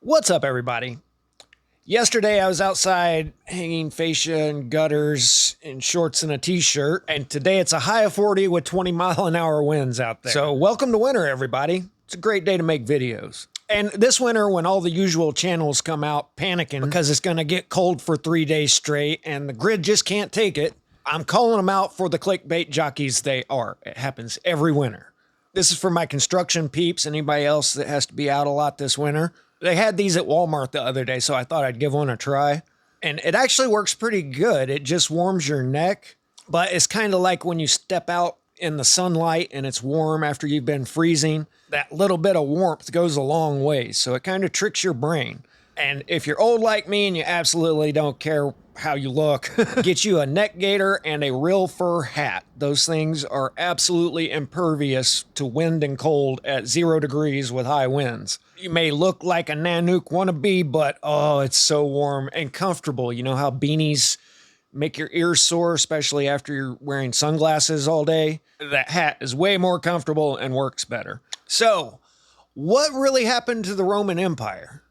What's up, everybody? Yesterday, I was outside hanging fascia and gutters in shorts and a t-shirt, and today it's a high of 40 with 20-mile-an-hour winds out there. So welcome to winter, everybody. It's a great day to make videos. And this winter, when all the usual channels come out panicking because it's going to get cold for 3 days straight and the grid just can't take it, I'm calling them out for the clickbait jockeys they are. It happens every winter. This is for my construction peeps, anybody else that has to be out a lot this winter. They had these at Walmart the other day, so I thought I'd give one a try. And it actually works pretty good. It just warms your neck, but it's kind of like when you step out in the sunlight and it's warm after you've been freezing. That little bit of warmth goes a long way, so it kind of tricks your brain. And if you're old like me and you absolutely don't care how you look, get you a neck gaiter and a real fur hat. Those things are absolutely impervious to wind and cold at 0 degrees with high winds. You may look like a Nanook wannabe, but oh, it's so warm and comfortable. You know how beanies make your ears sore, especially after you're wearing sunglasses all day? That hat is way more comfortable and works better. So, what really happened to the Roman Empire?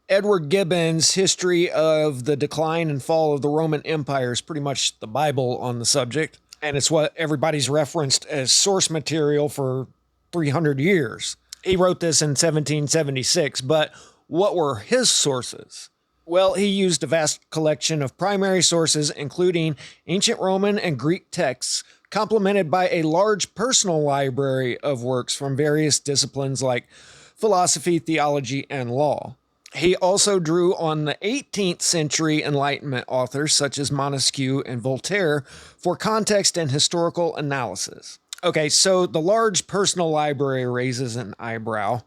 Edward Gibbon's History of the Decline and Fall of the Roman Empire is pretty much the Bible on the subject, and it's what everybody's referenced as source material for 300 years. He wrote this in 1776, but what were his sources? Well, he used a vast collection of primary sources, including ancient Roman and Greek texts, complemented by a large personal library of works from various disciplines like philosophy, theology, and law. He also drew on the 18th century Enlightenment authors such as Montesquieu and Voltaire for context and historical analysis. Okay, so the large personal library raises an eyebrow,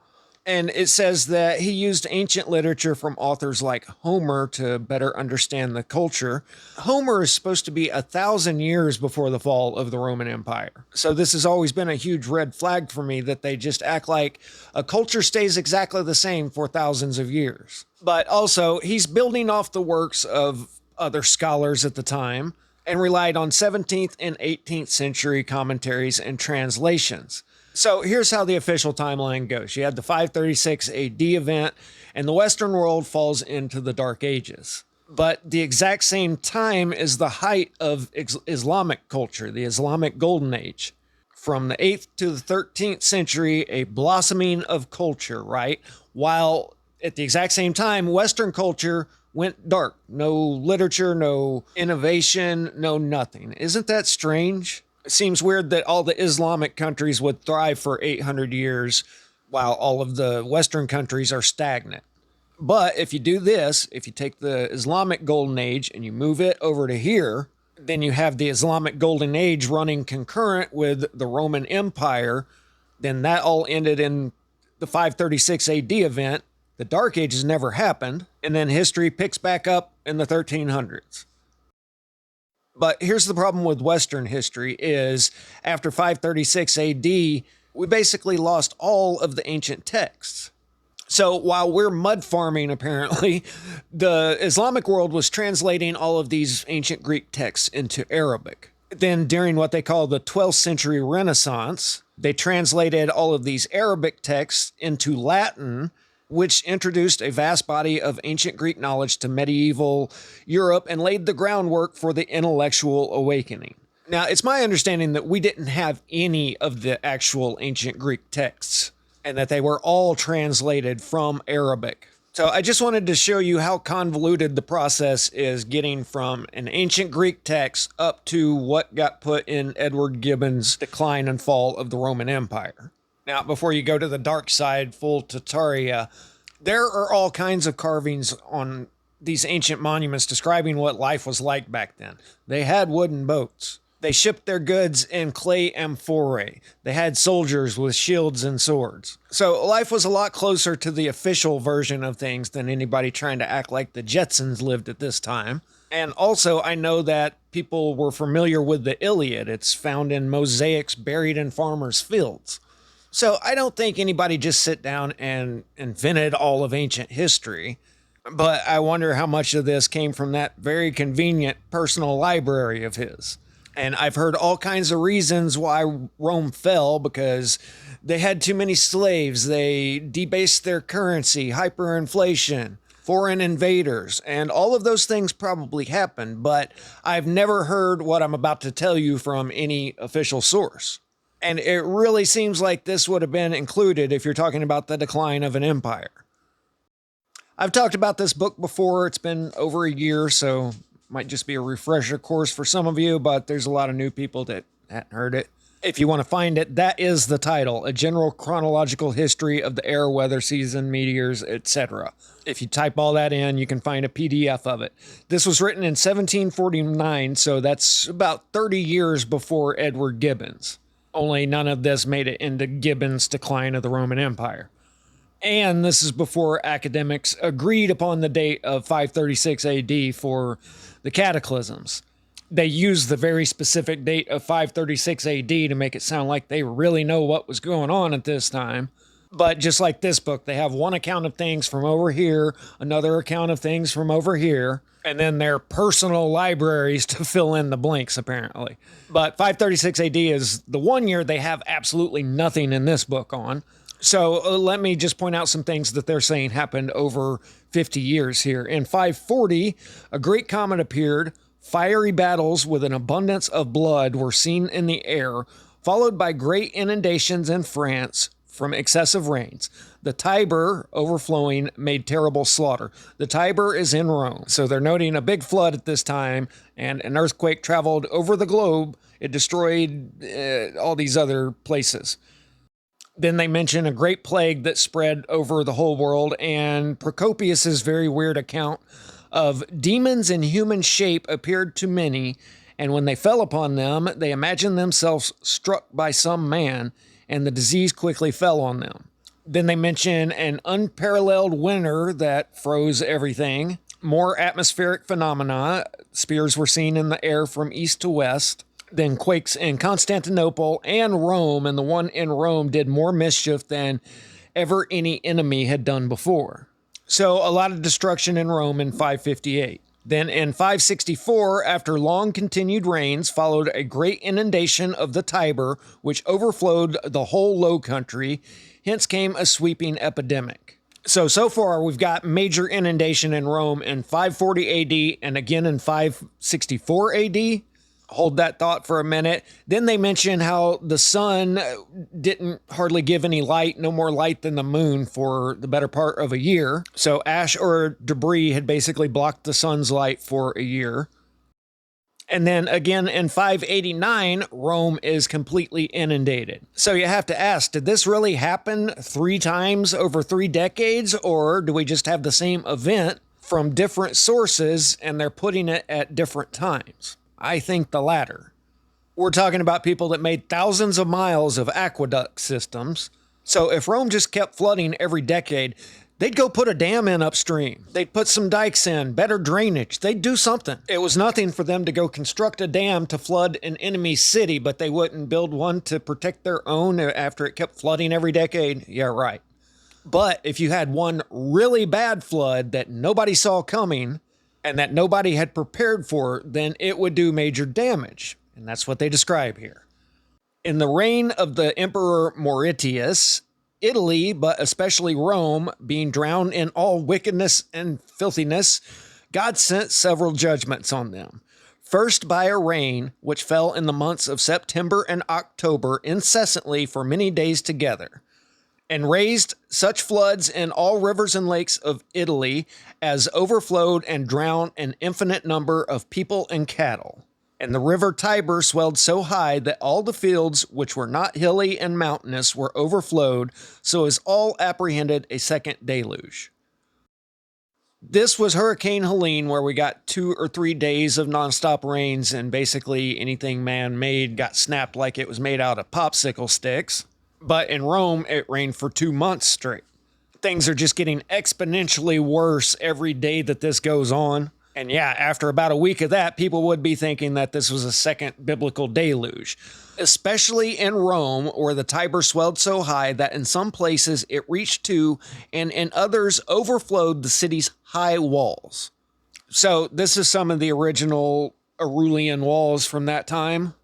and it says that he used ancient literature from authors like Homer to better understand the culture. Homer is supposed to be 1,000 years before the fall of the Roman Empire. So this has always been a huge red flag for me that they just act like a culture stays exactly the same for thousands of years. But also, he's building off the works of other scholars at the time and relied on 17th and 18th century commentaries and translations. So here's how the official timeline goes. You had the 536 AD event, and the Western world falls into the Dark Ages. But the exact same time is the height of Islamic culture, the Islamic Golden Age. From the 8th to the 13th century, a blossoming of culture, right? While at the exact same time, Western culture went dark. No literature, no innovation, no nothing. Isn't that strange? It seems weird that all the Islamic countries would thrive for 800 years while all of the Western countries are stagnant. But if you do this, if you take the Islamic Golden Age and you move it over to here, then you have the Islamic Golden Age running concurrent with the Roman Empire. Then that all ended in the 536 AD event. The Dark Ages never happened, and then history picks back up in the 1300s. But here's the problem with Western history is after 536 AD, we basically lost all of the ancient texts. So while we're mud farming, apparently, the Islamic world was translating all of these ancient Greek texts into Arabic. Then during what they call the 12th century Renaissance, they translated all of these Arabic texts into Latin, which introduced a vast body of ancient Greek knowledge to medieval Europe and laid the groundwork for the intellectual awakening. Now, it's my understanding that we didn't have any of the actual ancient Greek texts and that they were all translated from Arabic. So I just wanted to show you how convoluted the process is getting from an ancient Greek text up to what got put in Edward Gibbon's Decline and Fall of the Roman Empire. Now, before you go to the dark side, full Tartaria, there are all kinds of carvings on these ancient monuments describing what life was like back then. They had wooden boats. They shipped their goods in clay amphorae. They had soldiers with shields and swords. So life was a lot closer to the official version of things than anybody trying to act like the Jetsons lived at this time. And also, I know that people were familiar with the Iliad. It's found in mosaics buried in farmers' fields. So I don't think anybody just sit down and invented all of ancient history, but I wonder how much of this came from that very convenient personal library of his. And I've heard all kinds of reasons why Rome fell, because they had too many slaves, they debased their currency, hyperinflation, foreign invaders, and all of those things probably happened, but I've never heard what I'm about to tell you from any official source. And it really seems like this would have been included if you're talking about the decline of an empire. I've talked about this book before. It's been over a year, so might just be a refresher course for some of you, but there's a lot of new people that hadn't heard it. If you want to find it, that is the title, A General Chronological History of the Air, Weather, Season, Meteors, etc. If you type all that in, you can find a PDF of it. This was written in 1749, so that's about 30 years before Edward Gibbon's. Only none of this made it into Gibbon's Decline of the Roman Empire. And this is before academics agreed upon the date of 536 AD for the cataclysms. They used the very specific date of 536 AD to make it sound like they really know what was going on at this time. But just like this book, they have one account of things from over here, another account of things from over here, and then their personal libraries to fill in the blanks, apparently. But 536 AD is the one year they have absolutely nothing in this book on. So let me just point out some things that they're saying happened over 50 years here. In 540, a great comet appeared. Fiery battles with an abundance of blood were seen in the air, followed by great inundations in France from excessive rains. The Tiber overflowing made terrible slaughter. The Tiber is in Rome, so they're noting a big flood at this time, and an earthquake traveled over the globe. It destroyed all these other places. Then they mention a great plague that spread over the whole world, and Procopius's very weird account of demons in human shape appeared to many, and when they fell upon them, they imagined themselves struck by some man, and the disease quickly fell on them. Then they mention an unparalleled winter that froze everything, more atmospheric phenomena, spears were seen in the air from east to west, then quakes in Constantinople and Rome, and the one in Rome did more mischief than ever any enemy had done before. So a lot of destruction in Rome in 558. Then in 564, after long continued rains, followed a great inundation of the Tiber, which overflowed the whole Low Country. Hence came a sweeping epidemic. So far we've got major inundation in Rome in 540 AD and again in 564 AD. Hold that thought for a minute. Then they mention how the sun didn't hardly give any light, no more light than the moon for the better part of a year. So ash or debris had basically blocked the sun's light for a year. And then again in 589, Rome is completely inundated. So you have to ask, did this really happen 3 times over 3 decades, or do we just have the same event from different sources and they're putting it at different times? I think the latter. We're talking about people that made thousands of miles of aqueduct systems. So if Rome just kept flooding every decade, they'd go put a dam in upstream. They'd put some dikes in, better drainage. They'd do something. It was nothing for them to go construct a dam to flood an enemy city, but they wouldn't build one to protect their own after it kept flooding every decade. Yeah, right. But if you had one really bad flood that nobody saw coming, and that nobody had prepared for, then it would do major damage. And that's what they describe here. In the reign of the Emperor Mauritius, Italy, but especially Rome, being drowned in all wickedness and filthiness, God sent several judgments on them. First, by a rain, which fell in the months of September and October incessantly for many days together, and raised such floods in all rivers and lakes of Italy as overflowed and drowned an infinite number of people and cattle. And the river Tiber swelled so high that all the fields which were not hilly and mountainous were overflowed, so as all apprehended a second deluge. This was Hurricane Helene, where we got 2 or 3 days of nonstop rains, and basically anything man-made got snapped like it was made out of popsicle sticks. But in Rome, it rained for 2 months straight. Things are just getting exponentially worse every day that this goes on. And yeah, after about a week of that, people would be thinking that this was a second biblical deluge. Especially in Rome, where the Tiber swelled so high that in some places it reached to, and in others overflowed the city's high walls. So this is some of the original Aurelian walls from that time.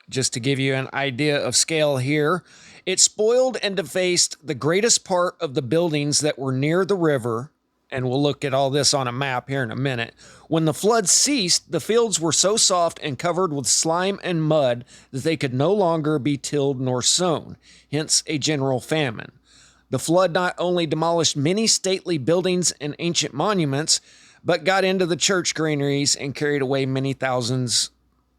Just to give you an idea of scale here, it spoiled and defaced the greatest part of the buildings that were near the river, and we'll look at all this on a map here in a minute. When the flood ceased, the fields were so soft and covered with slime and mud that they could no longer be tilled nor sown, hence a general famine. The flood not only demolished many stately buildings and ancient monuments, but got into the church granaries and carried away many thousands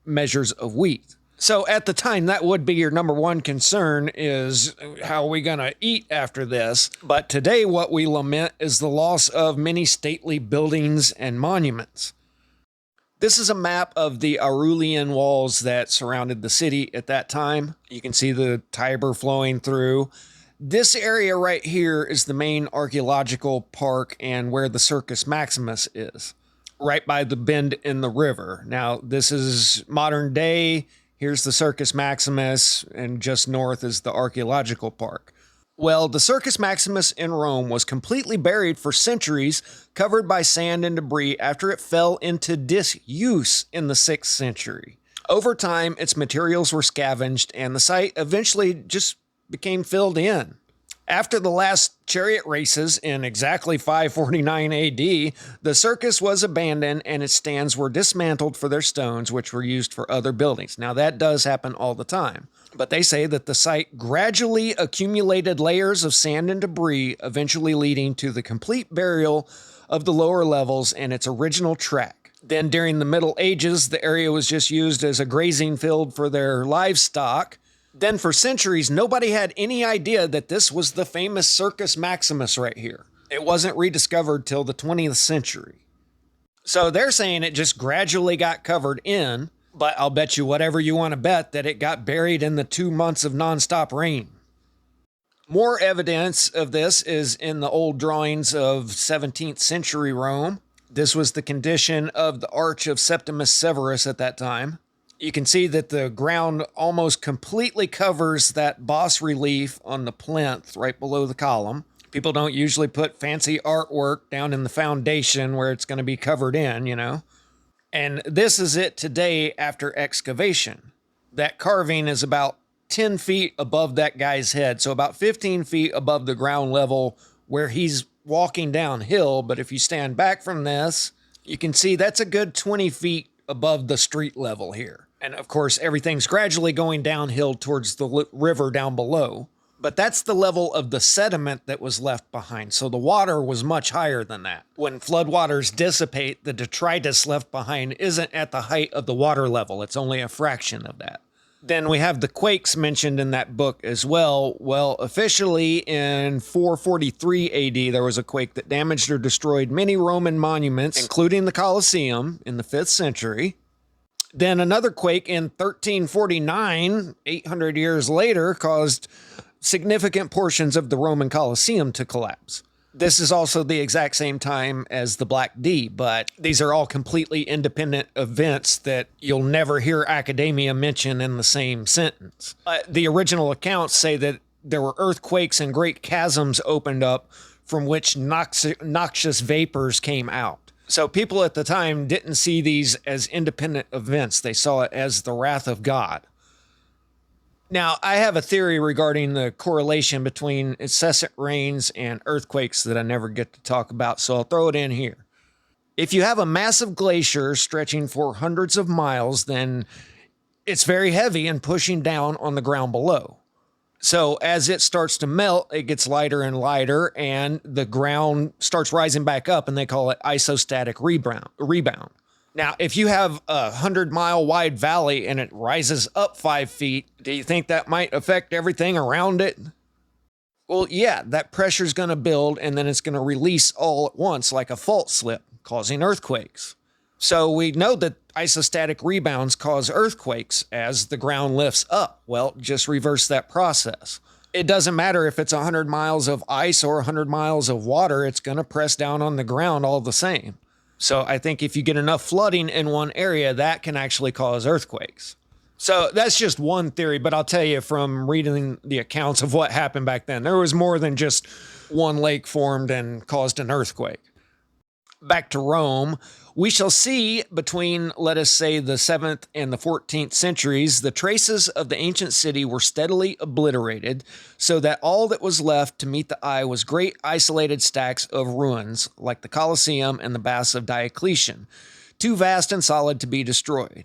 measures of wheat. So at the time, that would be your number one concern, is how are we going to eat after this? But today, what we lament is the loss of many stately buildings and monuments. This is a map of the Aurelian walls that surrounded the city at that time. You can see the Tiber flowing through. This area right here is the main archaeological park and where the Circus Maximus is, right by the bend in the river. Now, this is modern day. Here's the Circus Maximus, and just north is the archaeological park. Well, the Circus Maximus in Rome was completely buried for centuries, covered by sand and debris after it fell into disuse in the 6th century. Over time, its materials were scavenged, and the site eventually just became filled in. After the last chariot races in exactly 549 AD, the circus was abandoned and its stands were dismantled for their stones, which were used for other buildings. Now, that does happen all the time, but they say that the site gradually accumulated layers of sand and debris, eventually leading to the complete burial of the lower levels and its original track. Then, during the Middle Ages, the area was just used as a grazing field for their livestock. Then for centuries, nobody had any idea that this was the famous Circus Maximus right here. It wasn't rediscovered till the 20th century. So they're saying it just gradually got covered in, but I'll bet you whatever you want to bet that it got buried in the 2 months of nonstop rain. More evidence of this is in the old drawings of 17th century Rome. This was the condition of the Arch of Septimus Severus at that time. You can see that the ground almost completely covers that bas relief on the plinth right below the column. People don't usually put fancy artwork down in the foundation where it's going to be covered in, you know. And this is it today after excavation. That carving is about 10 feet above that guy's head, so about 15 feet above the ground level where he's walking downhill. But if you stand back from this, you can see that's a good 20 feet above the street level here. And of course, everything's gradually going downhill towards the river down below. But that's the level of the sediment that was left behind. So the water was much higher than that. When floodwaters dissipate, the detritus left behind isn't at the height of the water level. It's only a fraction of that. Then we have the quakes mentioned in that book as well. Well, officially in 443 AD, there was a quake that damaged or destroyed many Roman monuments, including the Colosseum in the 5th century. Then another quake in 1349, 800 years later, caused significant portions of the Roman Colosseum to collapse. This is also the exact same time as the Black D, but these are all completely independent events that you'll never hear academia mention in the same sentence. The original accounts say that there were earthquakes and great chasms opened up from which noxious vapors came out. So people at the time didn't see these as independent events. They saw it as the wrath of God. Now, I have a theory regarding the correlation between incessant rains and earthquakes that I never get to talk about, so I'll throw it in here. If you have a massive glacier stretching for hundreds of miles, then it's very heavy and pushing down on the ground below. So as it starts to melt, it gets lighter and lighter, and the ground starts rising back up, and they call it isostatic rebound. Now, if you have a 100-mile wide valley and it rises up 5 feet, do you think that might affect everything around it? Well, yeah, that pressure's going to build, and then it's going to release all at once like a fault slip, causing earthquakes. So we know that isostatic rebounds cause earthquakes as the ground lifts up. Well, just reverse that process. It doesn't matter if it's 100 miles of ice or 100 miles of water, it's going to press down on the ground all the same. So I think if you get enough flooding in one area, that can actually cause earthquakes. So that's just one theory, but I'll tell you from reading the accounts of what happened back then, there was more than just one lake formed and caused an earthquake. Back to Rome, we shall see between, let us say, the 7th and the 14th centuries, the traces of the ancient city were steadily obliterated, so that all that was left to meet the eye was great isolated stacks of ruins, like the Colosseum and the Baths of Diocletian, too vast and solid to be destroyed.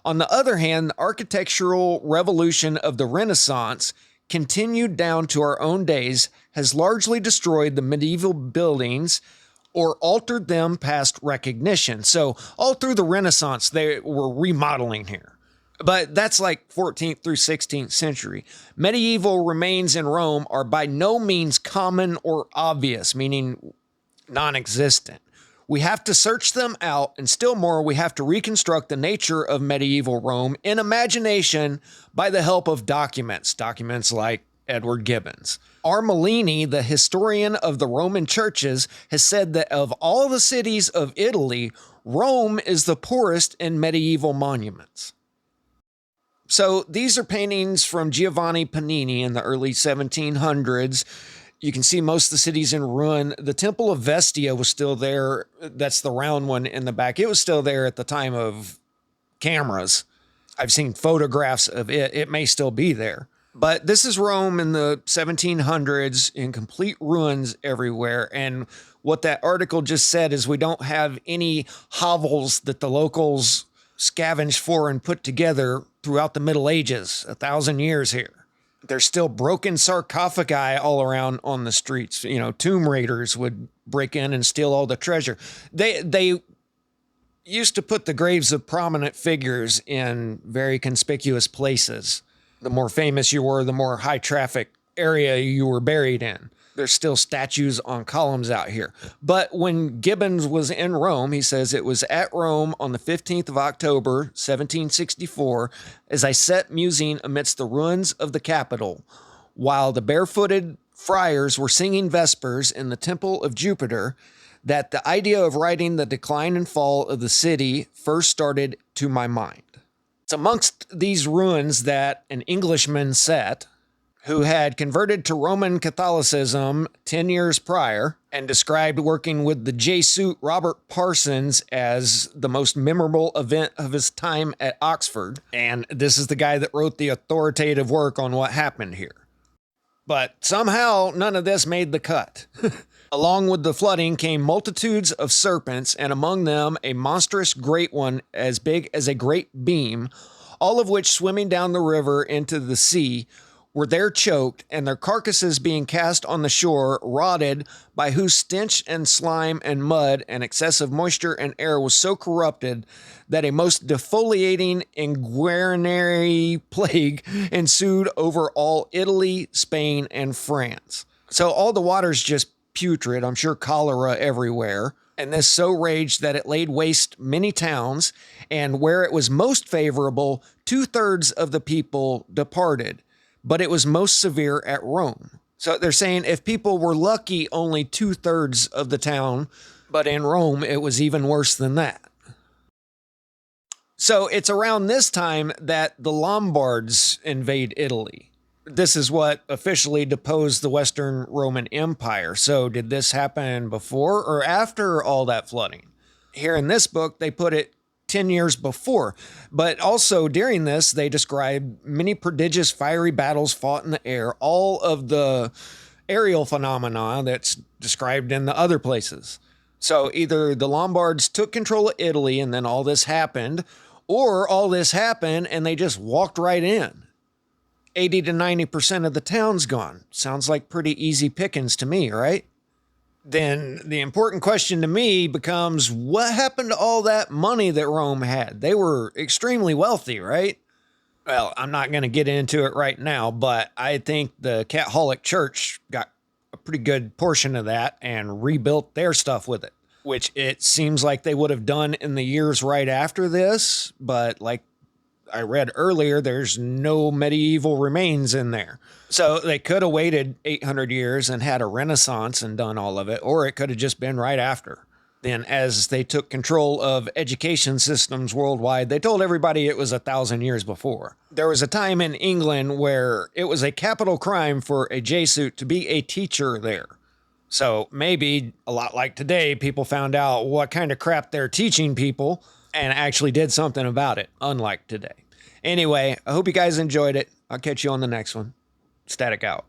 On the other hand, the architectural revolution of the Renaissance, continued down to our own days, has largely destroyed the medieval buildings or altered them past recognition. So all through the Renaissance, they were remodeling here. But that's like 14th through 16th century. Medieval remains in Rome are by no means common or obvious, meaning non-existent. We have to search them out, and still more, we have to reconstruct the nature of medieval Rome in imagination by the help of documents like Edward Gibbon's. Armellini, the historian of the Roman churches, has said that of all the cities of Italy, Rome is the poorest in medieval monuments. So these are paintings from Giovanni Panini in the early 1700s. You can see most of the cities in ruin. The Temple of Vestia was still there. That's the round one in the back. It was still there at the time of cameras. I've seen photographs of it. It may still be there. But this is Rome in the 1700s in complete ruins everywhere. And what that article just said is we don't have any hovels that the locals scavenged for and put together throughout the Middle Ages, 1,000 years here. There's still broken sarcophagi all around on the streets. You know, tomb raiders would break in and steal all the treasure. They used to put the graves of prominent figures in very conspicuous places. The more famous you were, the more high traffic area you were buried in. There's still statues on columns out here. But when Gibbons was in Rome, he says it was at Rome on the 15th of October, 1764, as I sat musing amidst the ruins of the Capitol, while the barefooted friars were singing vespers in the temple of Jupiter, that the idea of writing the decline and fall of the city first started to my mind. It's amongst these ruins that an Englishman sat, who had converted to Roman Catholicism 10 years prior and described working with the Jesuit Robert Parsons as the most memorable event of his time at Oxford. And this is the guy that wrote the authoritative work on what happened here. But somehow none of this made the cut. Along with the flooding came multitudes of serpents, and among them a monstrous great one as big as a great beam, all of which swimming down the river into the sea were there choked, and their carcasses being cast on the shore, rotted, by whose stench and slime and mud and excessive moisture and air was so corrupted that a most defoliating inguinary plague ensued over all Italy, Spain, and France. So all the water's just putrid, I'm sure cholera everywhere, and this so raged that it laid waste many towns, and where it was most favorable, 2/3 of the people departed, but it was most severe at Rome. So they're saying if people were lucky, only 2/3 of the town, but in Rome, it was even worse than that. So it's around this time that the Lombards invade Italy. This is what officially deposed the Western Roman Empire. So did this happen before or after all that flooding? Here in this book, they put it 10 years before. But also during this, they describe many prodigious fiery battles fought in the air, all of the aerial phenomena that's described in the other places. So either the Lombards took control of Italy and then all this happened, or all this happened and they just walked right in. 80 to 90% of the town's gone. Sounds like pretty easy pickings to me, right? Then the important question to me becomes, what happened to all that money that Rome had? They were extremely wealthy, right? Well, I'm not going to get into it right now, but I think the Catholic Church got a pretty good portion of that and rebuilt their stuff with it, which it seems like they would have done in the years right after this, but like I read earlier, there's no medieval remains in there. So they could have waited 800 years and had a Renaissance and done all of it, or it could have just been right after. Then as they took control of education systems worldwide, they told everybody it was 1,000 years before. There was a time in England where it was a capital crime for a Jesuit to be a teacher there. So maybe a lot like today, people found out what kind of crap they're teaching people and actually did something about it, unlike today. Anyway, I hope you guys enjoyed it. I'll catch you on the next one. Static out.